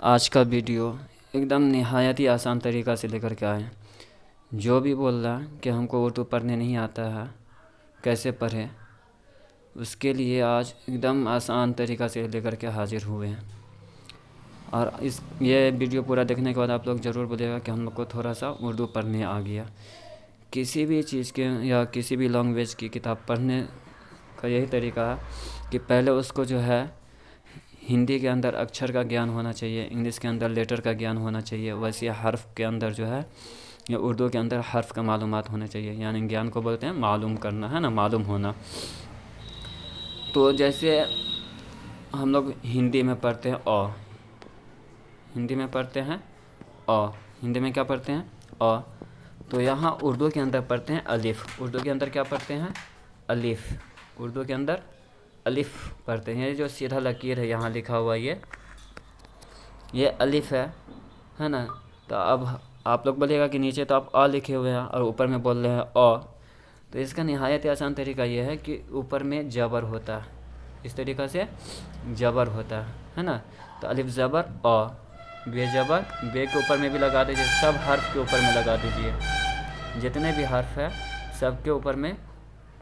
आज का वीडियो एकदम निहायत ही आसान तरीक़ा से लेकर के आए हैं। जो भी बोल रहा है कि हमको उर्दू पढ़ने नहीं आता है, कैसे पढ़ें, उसके लिए आज एकदम आसान तरीक़ा से लेकर के हाजिर हुए हैं। और ये वीडियो पूरा देखने के बाद आप लोग ज़रूर बोलिएगा कि हम लोग को थोड़ा सा उर्दू पढ़ने आ गया। किसी भी चीज़ के या किसी भी लैंग्वेज की किताब पढ़ने का यही तरीका है कि पहले उसको जो है हिंदी के अंदर अक्षर का ज्ञान होना चाहिए, इंग्लिश के अंदर लेटर का ज्ञान होना चाहिए, वैसे हर्फ़ के अंदर जो है या उर्दू के अंदर हर्फ़ का मालूमात होना चाहिए। यानी ज्ञान को बोलते हैं मालूम करना, है ना, मालूम होना। तो जैसे हम लोग हिंदी में पढ़ते हैं अ, हिंदी में पढ़ते हैं अ, हिंदी में क्या पढ़ते हैं अ। तो यहाँ उर्दू के अंदर पढ़ते हैं अलिफ़। उर्दू के अंदर क्या पढ़ते हैं अलिफ़। उर्दू के अंदर अलिफ़ पढ़ते हैं। ये जो सीधा लकीर है यहाँ लिखा हुआ ये अलिफ़ है ना। तो अब आप लोग बोलिएगा कि नीचे तो आप अ लिखे हुए हैं और ऊपर में बोल रहे हैं अ। तो इसका निहायत आसान तरीका ये है कि ऊपर में जबर होता है, इस तरीक़ा से जबर होता है ना। तो अलिफ़ ज़बर अ, बे जबर बे के ऊपर में भी लगा दीजिए, सब हर्फ के ऊपर में लगा दीजिए। जितने भी हर्फ है सब के ऊपर में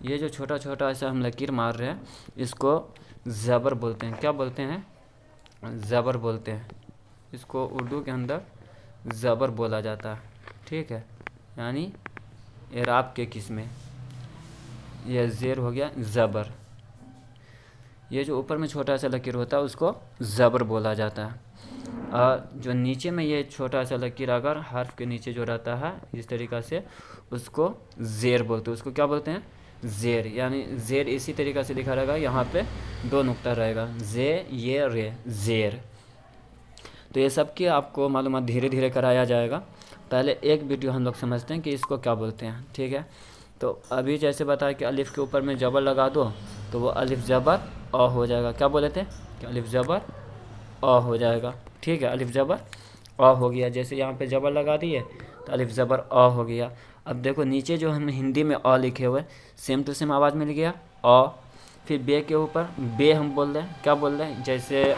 ये जो छोटा छोटा ऐसा हम लकीर मार रहे हैं इसको ज़बर बोलते हैं। क्या बोलते हैं? ज़बर बोलते हैं। इसको उर्दू के अंदर ज़बर बोला जाता है, ठीक है। यानी एराब के किस्में यह ज़ेर हो गया ज़बर। ये जो ऊपर में छोटा सा लकीर होता है उसको ज़बर बोला जाता है। और जो नीचे में ये छोटा सा लकीर अगर हर्फ के नीचे जो रहता है इस तरीक़ा से उसको ज़ेर बोलते हैं। उसको क्या बोलते हैं? ज़ेर। यानी ज़ेर इसी तरीक़ा से लिखा रहेगा, यहाँ पे दो नुक्ता रहेगा, जे ये रे, ज़ेर। तो ये सब की आपको मालूमात धीरे धीरे कराया जाएगा। पहले एक वीडियो हम लोग समझते हैं कि इसको क्या बोलते हैं, ठीक है। तो अभी जैसे बताया कि अलिफ़ के ऊपर में जबर लगा दो तो वो अलिफ़ ज़बर अ हो जाएगा। क्या बोले थे कि अलिफ़ ज़बर अ हो जाएगा, ठीक है। अलिफ़ ज़बर अ हो गया। जैसे यहाँ पे जबर लगा दिए तो अलिफ़ ज़बर अ हो गया। अब देखो नीचे जो हम हिंदी में अ लिखे हुए सेम टू सेम आवाज़ मिल गया अ। फिर बे के ऊपर बे हम बोल रहे हैं। क्या बोल रहे हैं? जैसे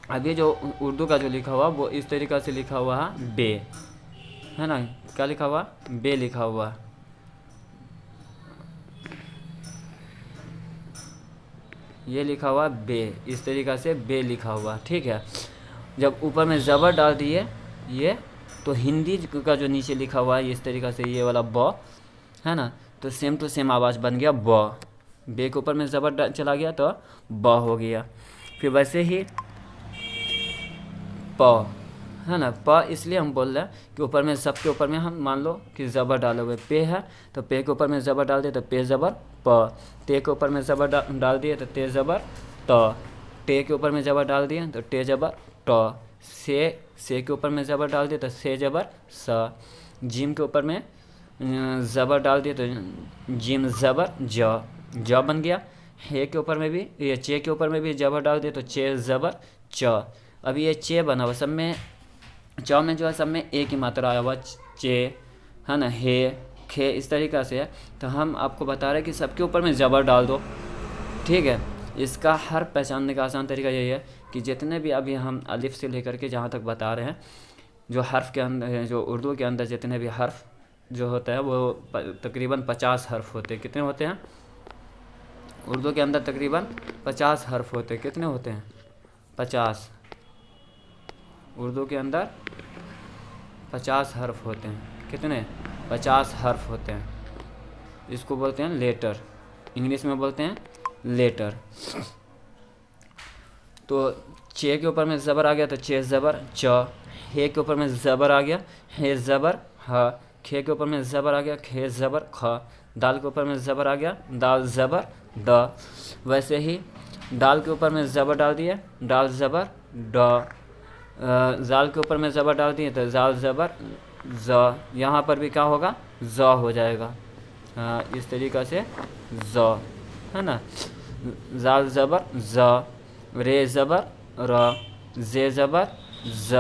अभी जो उर्दू का जो लिखा हुआ वो इस तरीक़ा से लिखा हुआ है बे, है ना। क्या लिखा हुआ? बे लिखा हुआ। ये लिखा हुआ बे, इस तरीक़ा से बे लिखा हुआ, ठीक है। जब ऊपर में ज़बर डाल दिए ये तो हिंदी का जो नीचे लिखा हुआ है इस तरीक़ा से ये वाला ब, है ना। तो सेम टू सेम आवाज़ बन गया ब। बे के ऊपर में ज़बर चला गया तो ब हो गया। फिर वैसे ही प, है ना। प इसलिए हम बोल रहे हैं कि ऊपर में सबके ऊपर में हम मान लो कि ज़बर डाले हुए पे है तो पे के ऊपर में ज़बर डाल दिए तो पे ज़बर प। ते के ऊपर में ज़बर डाल दिए तो ते ज़बर त। टे के ऊपर में ज़बर डाल दिए तो टे ज़बर ट। से के ऊपर में ज़बर डाल दिए तो से ज़बर स। जिम के ऊपर में ज़बर डाल दिए तो जिम ज़बर ज बन गया। हे के ऊपर में भी ये चे के ऊपर में भी ज़बर डाल दिए तो चे ज़बर च। अभी ये चे बना हुआ सब में, च में जो है सब में एक ही मात्रा आया हुआ चे, है ना। हे खे इस तरीक़ा से है। तो हम आपको बता रहे हैं कि सबके ऊपर में ज़बर डाल दो, ठीक है। इसका हर पहचानने का आसान तरीका यही है कि जितने भी अभी हम अलिफ़ से लेकर के जहाँ तक बता रहे हैं जो हर्फ़ के अंदर जो उर्दू के अंदर जितने भी हर्फ़ जो होता है वो तकरीबन 50 हर्फ़ होते हैं। कितने होते हैं? उर्दू के अंदर तकरीबन 50 हर्फ़ होते हैं। कितने होते हैं? 50। उर्दू के अंदर 50 हर्फ़ होते हैं। कितने? 50 हर्फ़ होते हैं। इसको बोलते हैं लेटर, इंग्लिश में बोलते हैं लेटर। तो चे के ऊपर में ज़बर आ गया तो चे ज़बर च। हे के ऊपर में ज़बर आ गया हे ज़बर ह। खे के ऊपर में ज़बर आ गया खे ज़बर ख। दाल के ऊपर में ज़बर आ गया दाल ज़बर द। वैसे ही दाल के ऊपर में ज़बर डाल दिए दाल ज़बर ड। ज़ाल के ऊपर में ज़बर डाल दिए तो ज़ाल ज़बर ज़। यहाँ पर भी क्या होगा? ज़ हो जाएगा। इस तरीक़ा से ज़, है ना। ज़ाल ज़बर ज़, रे ज़बर र, जे ज़बर ज़,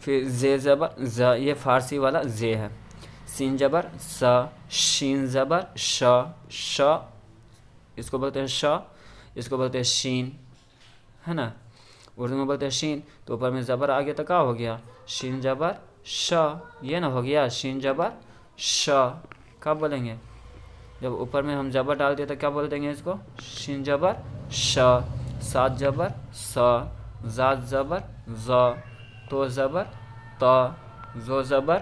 फिर जे ज़बर ज़, ये फ़ारसी वाला जे है। सीन ज़बर स, शीन ज़बर श, इसको बोलते हैं श, इसको बोलते हैं शीन, है ना। उर्दू में बोलते हैं शीन, तो ऊपर में ज़बर आ गया तो क्या हो गया, शीन ज़बर श, ये ना हो गया शीन ज़बर श। कब बोलेंगे, जब ऊपर में हम ज़बर डाल दिए तो क्या बोल देंगे इसको, शीन ज़बर श, सात ज़बर स, जात ज़बर ज, तो ज़बर त, जो ज़बर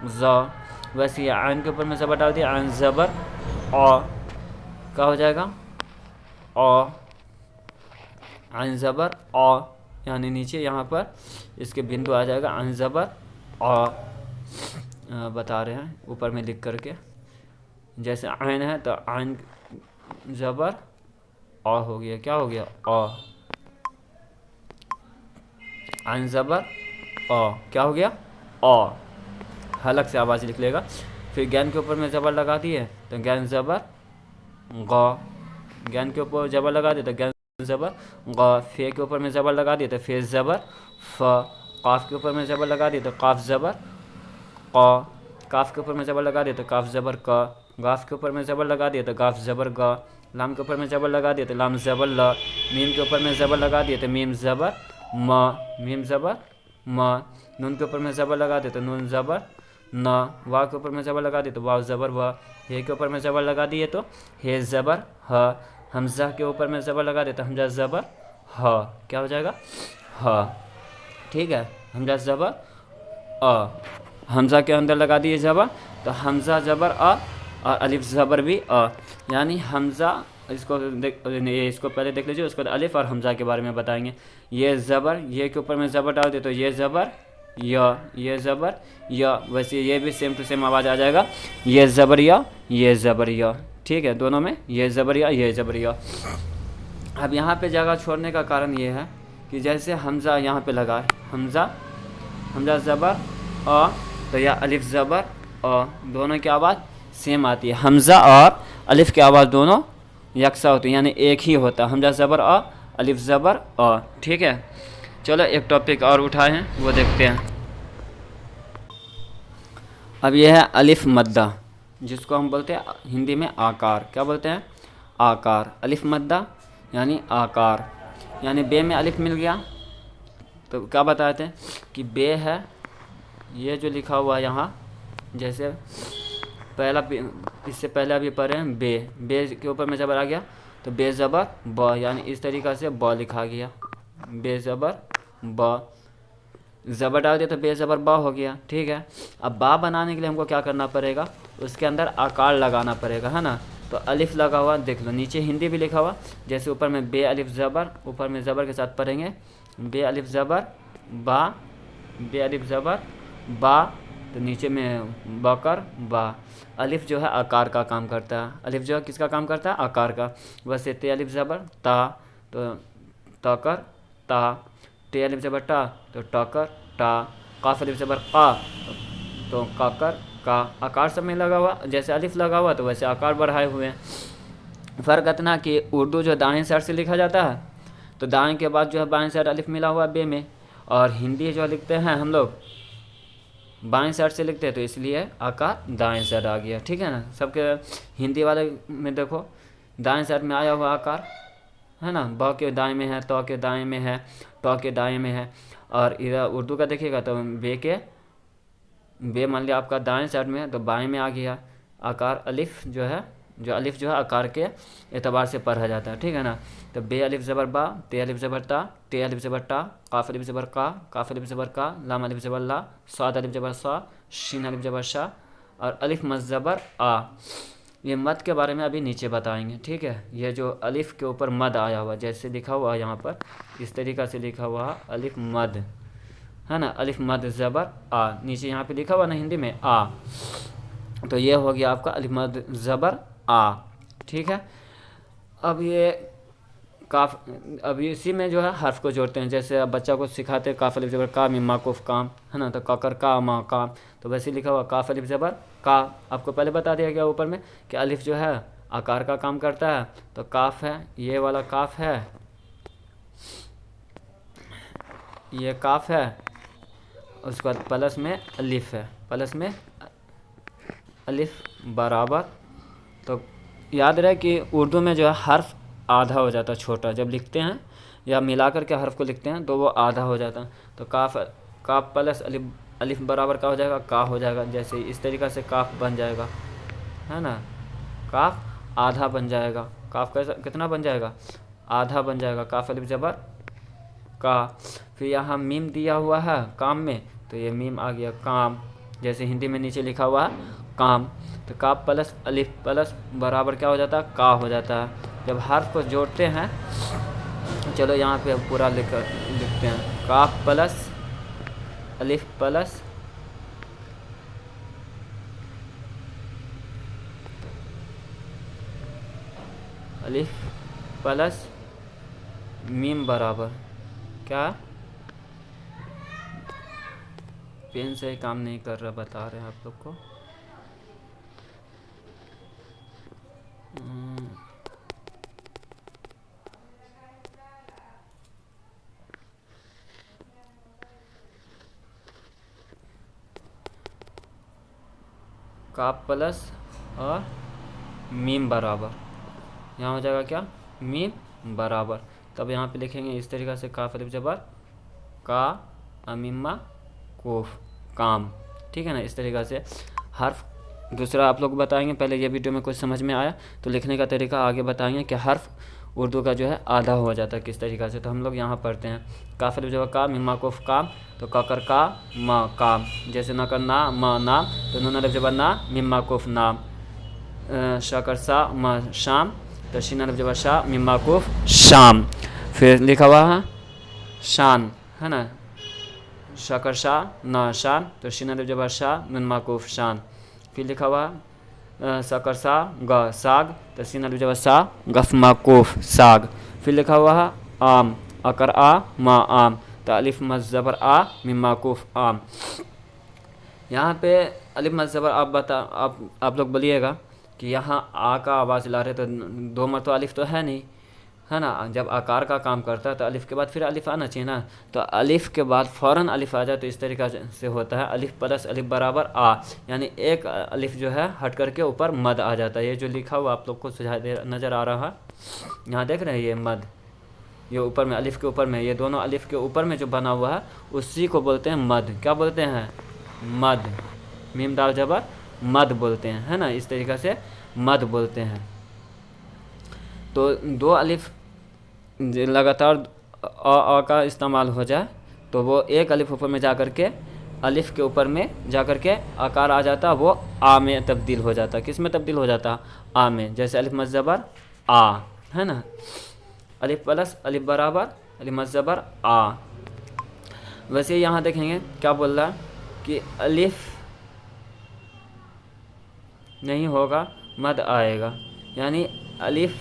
ज। वैसे ये आन के ऊपर में ज़बर डाल दिया, आन ज़बर अ, क्या हो जाएगा अ, आन ज़बर अ, यानी नीचे यहाँ पर इसके बिंदु आ जाएगा, आन ज़बर अ। बता रहे हैं ऊपर में लिख करके, जैसे आन है तो आन ज़बर अ हो गया, क्या हो गया अ, आन ज़बर अ, क्या हो गया अ, हलक से आवाज़ लिख लेगा। फिर ज्ञान के ऊपर में ज़बर लगा दिए तो ज्ञान ज़बर ग, ज्ञान के ऊपर ज़बर लगा दिए तो ज्ञान ज़बर ग, फे के ऊपर में ज़बर लगा दिए तो फे ज़बर फ, काफ के ऊपर में ज़बर लगा दिए तो काफ ज़बर क, काफ के ऊपर में ज़बर लगा दिए तो काफ ज़बर क, गाफ के ऊपर में ज़बर लगा दिए तो गाफ ज़बर ग, लाम के ऊपर में ज़बर लगा दिए तो लाम ज़बर ल, मीम के ऊपर में ज़बर लगा दिए तो मीम ज़बर म, मीम ज़बर म, नून के ऊपर में ज़बर लगा दिए तो नून ज़बर न, वाव के ऊपर में ज़बर लगा दिए तो वाव ज़बर व, हे के ऊपर में ज़बर लगा दिए तो हे ज़बर ह, हमज़ा के ऊपर में ज़बर लगा दिए तो हमज़ा ज़बर ह, क्या हो जाएगा ह। ठीक है, हमज़ा ज़बर अ, हमज़ा के अंदर लगा दिए ज़बर तो हमज़ा ज़बर अ, और अलिफ ज़बर भी अ, यानी हमज़ा, इसको इसको पहले देख लीजिए, उसके बाद अलिफ और हमज़ा के बारे में बताएंगे। ये ज़बर, ये के ऊपर में ज़बर डाल दे तो ये ज़बर ये ज़बर य, वैसे ये भी सेम टू सेम आवाज़ आ जाएगा, ये ज़बर य, ये ज़बर य। ठीक है, दोनों में ये ज़बर य, ये ज़बर य। अब यहाँ पे जगह छोड़ने का कारण ये है कि जैसे हमज़ा यहाँ पे लगा है, हमज़ा ज़बर अ, तो यह अलिफ ज़बर अ, दोनों की आवाज़ सेम आती है। हमज़ा और अलिफ की आवाज़ दोनों यकसा होती है, यानी एक ही होता है, हमज़ा ज़बर अ, अलिफ ज़बर अ। ठीक है, चलो एक टॉपिक और उठाए हैं वो देखते हैं। अब यह है अलिफ मद्दा, जिसको हम बोलते हैं हिंदी में आकार। क्या बोलते हैं, आकार। अलिफ मद्दा यानी आकार, यानी बे में अलिफ मिल गया तो क्या बताते हैं कि बे है, ये जो लिखा हुआ है यहाँ, जैसे पहला, इससे पहले अभी पढ़े हैं बे, बे के ऊपर में ज़बर आ गया तो बे ज़बर ब, यानी इस तरीक़ा से ब लिखा गया, बे ज़बर ब, ज़बर डाल दिया तो बे ज़बर बा हो गया। ठीक है, अब बा बनाने के लिए हमको क्या करना पड़ेगा, उसके अंदर आकार लगाना पड़ेगा, है ना। तो अलिफ लगा हुआ देख लो, नीचे हिंदी भी लिखा हुआ, जैसे ऊपर में बे अलिफ ज़बर, ऊपर में ज़बर के साथ पढ़ेंगे बे अलिफ ज़बर बा, बे अलिफ ज़बर बा, तो नीचे में बकर बा। अलिफ जो है आकार का काम करता है, अलिफ जो है किसका काम करता है, आकार का। वैसे ते अलिफ ज़बर ता, तो तकर ता, टे अलिफ ज़बर टा तो टकर टा, काफ अलिफ ज़बर का तो काकर का। आकार सब में लगा हुआ, जैसे अलिफ लगा हुआ तो वैसे आकार बढ़ाए हुए हैं। फ़र्क इतना कि उर्दू जो दाएं साइड से लिखा जाता है तो दाएं के बाद जो है बाएं साइड अलिफ मिला हुआ बे में, और हिंदी जो लिखते हैं हम लोग बाएं साइड से लिखते हैं तो इसलिए आकार दाएं साइड आ गया। ठीक है ना, सबके हिंदी वाले में देखो दाएं साइड में आया हुआ आकार है ना, ब के दाएं में है, तो के दाएं में है, ट के दाएं में है, और इधर उर्दू का देखिएगा तो बे मान लिया आपका दाएं साइड में है तो बाएं में आ गया आकार। अलिफ जो है, अलिफ जो है आकार के एतबार से पढ़ा जाता है। ठीक है ना, तो बे अलिफ ज़बर बा, ते अलिफ ज़बर ता, ते अलिफ ज़बर टा, काफ अलिफ ज़बर का, काफ अलिफ ज़बर का, लाम अलिफ ज़बर ला, स्वाद अलिफ ज़बर सा, शीन अलिफ ज़बर शा, और अलिफ मद ज़बर आ। ये मद के बारे में अभी नीचे बताएंगे। ठीक है, ये जो अलिफ के ऊपर मद आया हुआ जैसे लिखा हुआ है यहाँ पर, इस तरीक़ा से लिखा हुआ है अलिफ मद, है ना, अलिफ मद ज़बर आ, नीचे यहाँ पे लिखा हुआ ना हिंदी में आ, तो ये हो गया आपका अलिफ मद ज़बर आ। ठीक है, अब ये काफ, अब इसी में जो है हर्फ को जोड़ते हैं, जैसे अब बच्चा को सिखाते हैं काफ अलिफ ज़बर का में माकूफ काम, है ना, तो काकर का मा काम, तो वैसे लिखा हुआ काफ अलिफ ज़बर का। आपको पहले बता दिया गया ऊपर में कि अलिफ जो है आकार का काम करता है, तो काफ है, ये वाला काफ है, ये काफ है, उसके बाद प्लस में अलिफ है, प्लस में अलिफ बराबर। तो याद रहे कि उर्दू में जो है हर्फ आधा हो जाता है छोटा, जब लिखते हैं या मिलाकर के हर्फ को लिखते हैं तो वो आधा हो जाता है। तो काफ, काफ प्लस अलिफ, अलिफ बराबर का हो जाएगा का हो जाएगा। जैसे इस तरीक़ा से काफ बन जाएगा, है ना, काफ आधा बन जाएगा। काफ कैसा कितना बन जाएगा, आधा बन जाएगा। काफ अलिफ ज़बर का। फिर यहाँ मीम दिया हुआ है काम में, तो ये मीम आ गया काम, जैसे हिंदी में नीचे लिखा हुआ है काम। तो काफ प्लस अलिफ प्लस बराबर क्या हो जाता है, का हो जाता है। जब हर्फ को जोड़ते हैं, चलो यहाँ पे पूरा लिखते हैं। काफ प्लस अलिफ प्लस अलिफ प्लस मीम बराबर क्या, पेन से काम नहीं कर रहा, बता रहे हैं आप लोग को। काफ प्लस और मीम बराबर, यहाँ हो जाएगा क्या, मीम बराबर। तब यहाँ पे लिखेंगे इस तरीक़ा से, काफ अलिफ ज़बर का अमीमा कोफ काम, ठीक है ना। इस तरीक़ा से हर्फ दूसरा आप लोग बताएंगे। पहले ये वीडियो में कुछ समझ में आया तो लिखने का तरीका आगे बताएंगे कि हर्फ उर्दू का जो है आधा हो जाता है किस तरीक़ा से। तो हम लोग यहाँ पढ़ते हैं काफ अलिफ ज़बर का मीमा कोफ काम, तो काकर का मा काम, जैसे ना कर ना मा नाम, तो नून अलिफ ज़बर ना मीमा कोफ नाम। शाकर सा मा शाम, तो शीन अलिफ ज़बर शा मीमा कोफ शाम। फिर लिखा हुआ है शान, है ना, शाकर शाह ना शान, तो शीन अलिफ ज़बर शाह नून माकूफ शान। फिर लिखा हुआ शाकर सा ग साग, तो शीन अलिफ ज़बर शाह गफ माकूफ साग। फिर लिखा हुआ है आम, अकर आ मा आम, तो अलिफ मद ज़बर आ मीम माकूफ आम। यहाँ पे अलिफ मद ज़बर आप लोग बोलिएगा कि यहाँ आ का आवाज़ ला रहे, तो दो मरतबा अलिफ तो है नहीं, है ना। जब आकार का काम करता है तो अलिफ के बाद फिर अलिफ आना चाहिए ना, तो अलिफ के बाद फ़ौरन अलिफ आ जाए, तो इस तरीक़ा से होता है अलिफ प्लस अलिफ बराबर आ, यानी एक अलिफ जो है हट करके ऊपर मद आ जाता है। ये जो लिखा हुआ आप लोग को सुझाव दे नज़र आ रहा है, यहाँ देख रहे हैं ये मद, ये ऊपर में अलिफ के ऊपर में, ये दोनों अलिफ के ऊपर में जो बना हुआ है उसी को बोलते हैं मद। क्या बोलते हैं, मद, मीम दाल ज़बर मद बोलते हैं, है ना। इस तरीक़ा से मद बोलते हैं। तो दो अलिफ लगातार अ का इस्तेमाल हो जाए तो वो एक अलिफ ऊपर में जा कर के, अलिफ के ऊपर में जा कर के आकार आ जाता है, वो आ में तब्दील हो जाता है। किस में तब्दील हो जाता है, आ में। जैसे अलिफ मद ज़बर आ, है ना, अलिफ प्लस अलिफ बराबर अलिफ मद ज़बर आ। वैसे यहाँ देखेंगे क्या बोल रहा है कि अलिफ नहीं होगा मद आएगा, यानी अलिफ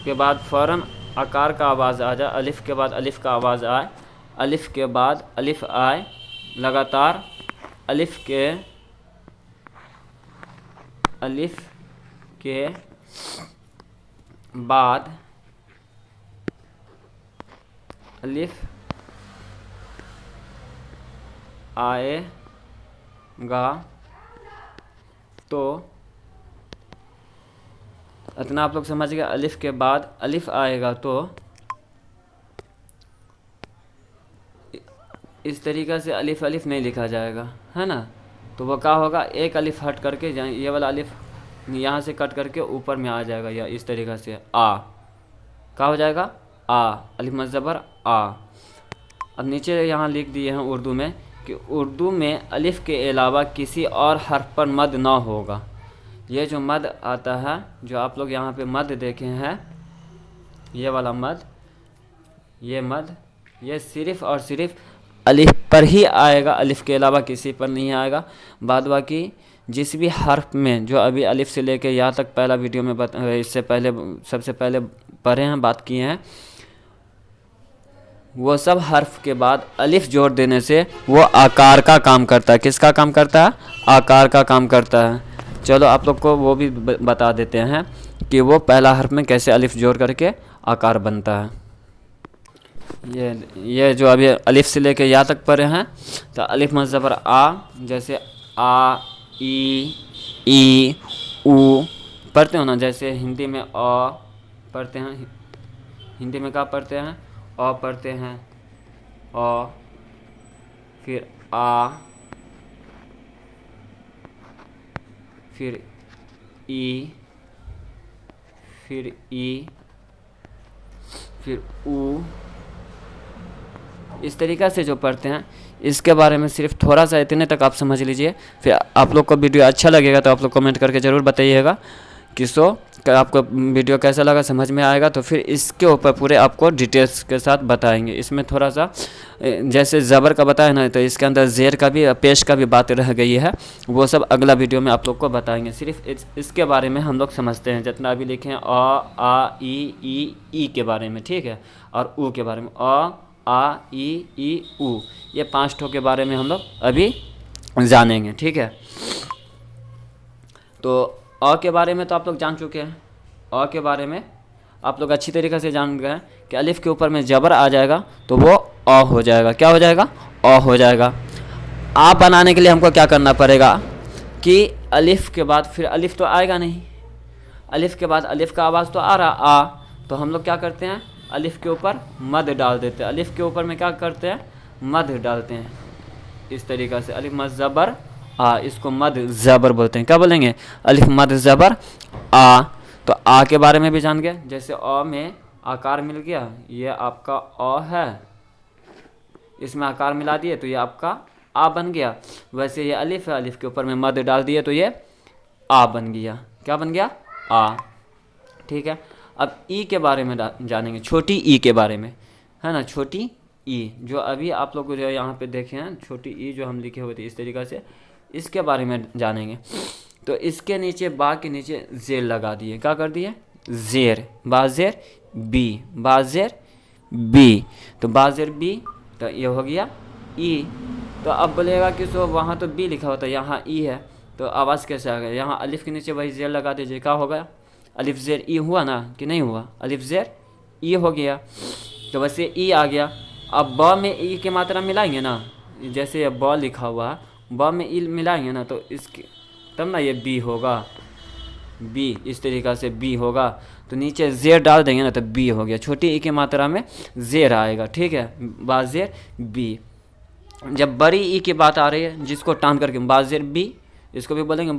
के बाद फ़ौरन आकार का आवाज़ आ जाए, अलिफ के बाद अलिफ का आवाज़ आए, अलिफ के बाद अलिफ आए, लगातार अलिफ के बाद अलिफ आएगा, तो इतना आप लोग समझ गए। अलिफ के बाद अलिफ आएगा तो इस तरीक़ा से अलिफ अलिफ नहीं लिखा जाएगा, है ना। तो वो क्या होगा, एक अलिफ हट करके ये वाला अलिफ यहाँ से कट करके ऊपर में आ जाएगा, या इस तरीक़ा से आ, क्या हो जाएगा, आ, अलिफ मद ज़बर आ। अब नीचे यहाँ लिख दिए हैं उर्दू में कि उर्दू में अलिफ के अलावा किसी और हर्फ पर मद ना होगा। ये जो मद आता है, जो आप लोग यहाँ पे मद देखे हैं, ये वाला मद, ये मद, ये सिर्फ़ और सिर्फ अलिफ पर ही आएगा, अलिफ के अलावा किसी पर नहीं आएगा। बाद बाकी जिस भी हर्फ में, जो अभी अलिफ से लेके यहाँ तक पहला वीडियो में इससे पहले सबसे पहले पढ़े हैं, बात किए हैं, वो सब हर्फ के बाद अलिफ जोड़ देने से वो आकार का काम करता है। किसका काम करता है, आकार का काम करता है। चलो आप लोग को वो भी बता देते हैं कि वो पहला हर्फ में कैसे अलिफ जोड़ करके आकार बनता है। ये जो अभी अलिफ से लेके या तक पढ़े हैं, तो अलिफ मद ज़बर आ, जैसे आ, ई, ऊ पढ़ते हो ना, जैसे हिंदी में अ पढ़ते हैं, हिंदी में क्या पढ़ते हैं, अ पढ़ते हैं, अ, फिर आ, फिर ई, फिर ई, फिर ऊ। इस तरीक़ा से जो पढ़ते हैं, इसके बारे में सिर्फ थोड़ा सा इतने तक आप समझ लीजिए। फिर आप लोग को वीडियो अच्छा लगेगा तो आप लोग कमेंट करके ज़रूर बताइएगा कि आपको वीडियो कैसा लगा, समझ में आएगा तो फिर इसके ऊपर पूरे आपको डिटेल्स के साथ बताएंगे। इसमें थोड़ा सा जैसे ज़बर का बताया ना, तो इसके अंदर ज़ेर का भी, पेश का भी बात रह गई है, वो सब अगला वीडियो में आप लोग को बताएंगे। सिर्फ इसके बारे में हम लोग समझते हैं, जितना अभी लिखे हैं आ ई के बारे में, ठीक है, और ऊ के बारे में, आ ई ऊ, ये 5 ठो के बारे में हम लोग अभी जानेंगे, ठीक है। तो अ के बारे में तो आप लोग जान चुके हैं। अ के बारे में आप लोग अच्छी तरीक़े से जान गए कि अलिफ के ऊपर में ज़बर आ जाएगा तो वो अ हो जाएगा। क्या हो जाएगा? अ हो जाएगा। आ बनाने के लिए हमको क्या करना पड़ेगा कि अलिफ के बाद फिर अलिफ तो आएगा नहीं, अलिफ के बाद अलिफ का आवाज़ तो आ रहा आ, तो हम लोग क्या करते हैं, अलिफ के ऊपर मद डाल देते हैं। अलिफ के ऊपर में क्या करते हैं, मद डालते हैं। इस तरीक़ा से अलिफ मद ज़बर आ, इसको मद ज़बर बोलते हैं। क्या बोलेंगे? अलिफ मद ज़बर आ। तो आ के बारे में भी जान गए। जैसे अ में आकार मिल गया, ये आपका अ है, इसमें आकार मिला दिए तो ये आपका आ बन गया। वैसे ये अलिफ है, अलिफ के ऊपर में मद डाल दिए तो ये आ बन गया। क्या बन गया? आ, ठीक है। अब ई के बारे में जानेंगे, छोटी ई के बारे में, है ना। छोटी ई जो अभी आप लोग जो यहाँ पे देखे हैं, छोटी ई जो हम लिखे हुए थे इस तरीक़ा से, इसके बारे में जानेंगे। तो इसके नीचे, बा के नीचे ज़ेर लगा दिए। क्या कर दिए? ज़ेर, बाज़ेर बी, बाज़ेर बी। तो बाज़ेर बी, तो ये हो गया ई। तो अब बोलेगा कि वहाँ तो बी लिखा होता है, यहाँ ई है, तो आवाज़ कैसे आ गया? यहाँ अलिफ के नीचे वही ज़ेर लगा दीजिए। क्या हो गया? अलिफ ज़ेर ई हुआ ना, कि नहीं हुआ? अलिफ ज़ेर ई हो गया, तो वैसे ई आ गया। अब ब में ई की मात्रा मिलाएंगे ना, जैसे ब लिखा हुआ, ब में ई मिलाएंगे ना, तो इसके तब ना ये बी होगा, बी। इस तरीक़ा से बी होगा। तो नीचे ज़ेर डाल देंगे ना तो बी हो गया। छोटी ई की मात्रा में ज़ेर आएगा, ठीक है, बाज़ेर बी। जब बड़ी ई की बात आ रही है, जिसको टान करके बाज़ेर बी, इसको भी बोलेंगे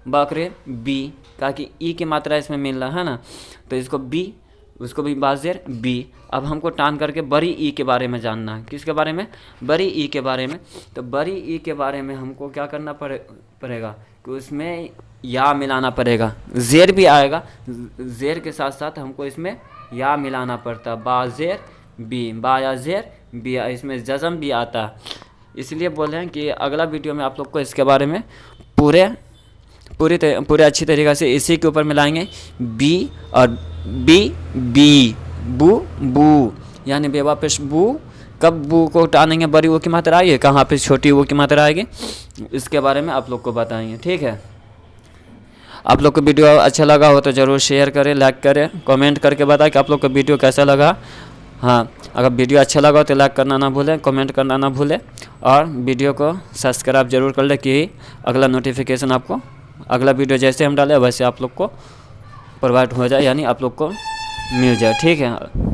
बाकरे बी, ताकि ई की मात्रा इसमें मिल रहा है ना, तो इसको बी, उसको भी बाज़ेर बी। अब हमको टान करके बड़ी ई के बारे में जानना है। किसके बारे में? बड़ी ई के बारे में। तो बड़ी ई के बारे में हमको क्या करना पड़ेगा कि उसमें या मिलाना पड़ेगा। ज़ेर भी आएगा, ज़ेर के साथ साथ हमको इसमें या मिलाना पड़ता। बाज़ेर बी, बा या ज़ेर बी, इसमें जज़म भी आता है। इसलिए बोल रहे हैं कि अगला वीडियो में आप लोग को इसके बारे में पूरे अच्छी तरीक़े से इसी के ऊपर मिलाएंगे। बी और बी बू बू, यानी बेवा पेश बू। कब बू को टानेंगे बड़ी वो की मात्रा आएगी, कहाँ पे छोटी वो की मात्रा आएगी, इसके बारे में आप लोग को बताएंगे, ठीक है। आप लोग को वीडियो अच्छा लगा हो तो ज़रूर शेयर करें, लाइक करें, कमेंट करके बताएं कि आप लोग को वीडियो कैसा लगा। हाँ, अगर वीडियो अच्छा लगा हो तो लाइक करना ना भूलें, कमेंट करना ना भूलें, और वीडियो को सब्सक्राइब जरूर कर लें कि अगला नोटिफिकेशन आपको, अगला वीडियो जैसे हम डालें वैसे आप लोग को प्रोवाइड हो जाए, यानी आप लोग को मिल जाए, ठीक है।